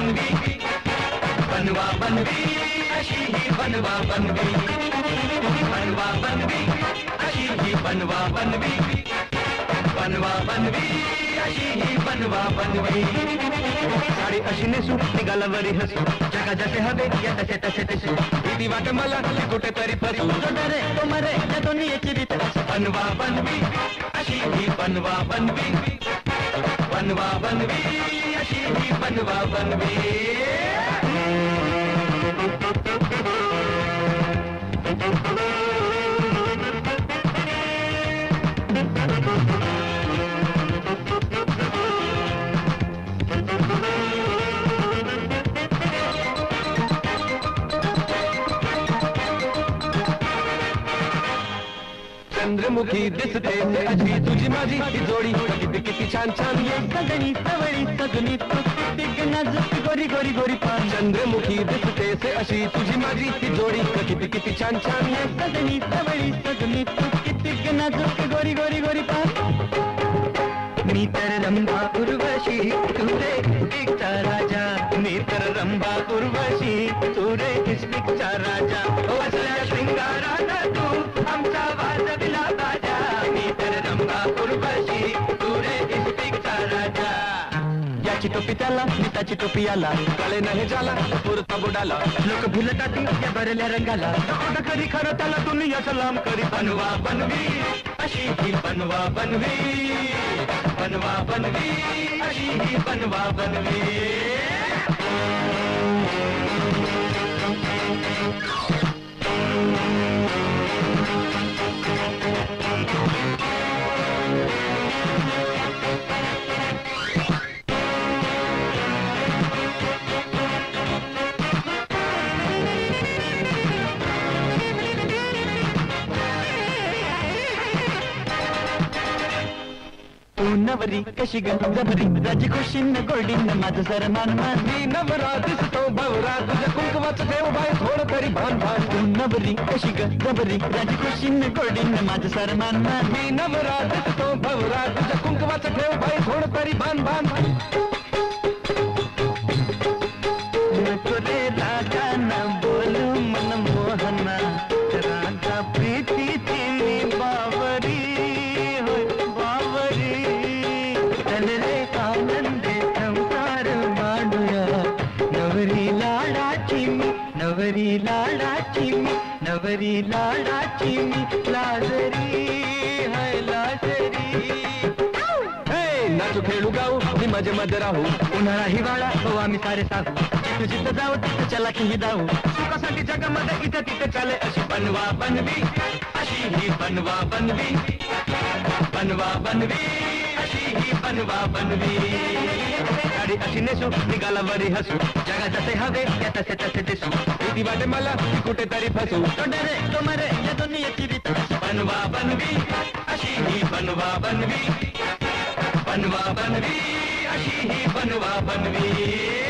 बनवी बनवा बनवी अशी ही बनवा बनवी बनवा बनवी अशी ही बनवा बनवी बनवा बनवी अशी ही बनवा बनवी साडी अशी नेसू निघाला वरी हसू जगा जसे हवे या तसे तसे दिसू भीती वाट मला कुठेतरी फसू तो डरे तो मरे या दोन्ही याची रीत बनवा बनवी अशी ही बनवा बनवी बनवा बनवी अशी ही बनवा बनवी चंद्रमुखी दिसते से अशी तुझी माझी ही जोडी किती छान छान सगळी सवळी सगळी किती नाजूक गोरी गोरी गोरी पान चंद्रमुखी दिसते से अशी तुझी माझी ही जोडी किती छान छान सगळी सवळी सगळी किती नाजूक गोरी गोरी गोरी पान मी तर रंभा उर्वशी तू रे इस्पिकचा राजा मी तर रंभा उर्वशी तू रे इस्पिकचा राजा असल्या शृंगारात तू आमचा वाजविला बाजा मी तर रंभा उर्वशी तू रे इस्पिकचा राजा याची टोपी त्याला नीताची टोपी याला काळे नाही झाला पुरता बुडाला लोक भुलताती या भरल्या रंगाला खरी खरं त्याला दुनिया सलाम करी बनवा बनवी अशी ही बनवा बनवी बनवा बनवी अशी ही बनवा बनवी नवरी कशी गंधभरी राजी खुशीन गोडीन माझं सरमान मान मी नवरा दिसतो भवरा तुझ्या कुंकवाचं देव बाय थोडं तरी भान भान नवरी कशी गंधभरी राजी खुशीन गोडीन माझं सरमान मान मी नवरा दिसतो भवरा तुझ्या कुंकवाचं देव बाय थोडं तरी भान भान नको रे राजा न बोलू मन मोहना राजा प्रीतीची मी बावरी होय बावरी रे आनंदे संसार मांडूया नवरी लाडाची मी नवरी लाडाची मी नवरी लाडाची मी लाजरी हाय लाजरी नाचू खेळू गाऊ मी मजे मध्ये राहू उन्हाळा हिवाळा हो आम्ही सारे साहू जिथं जाऊ तिथं चला की ही जाऊ सुखासाठी जगामध्ये इथं तिथे चाले अशी बनवा बनवी अशी ही बनवा बनवी बनवा बनवी अशी ही बनवा बनवी साडी अशी नेसू निघाला वरी हसू जगा जसे हवे या तसे तसे दिसू भीती वाटे मला कुठेतरी फसू तो डरे तो मरे या दोन्ही याची रीत बनवा बनवी अशी ही बनवा बनवी बनवा बनवी अशी ही बनवा बनवी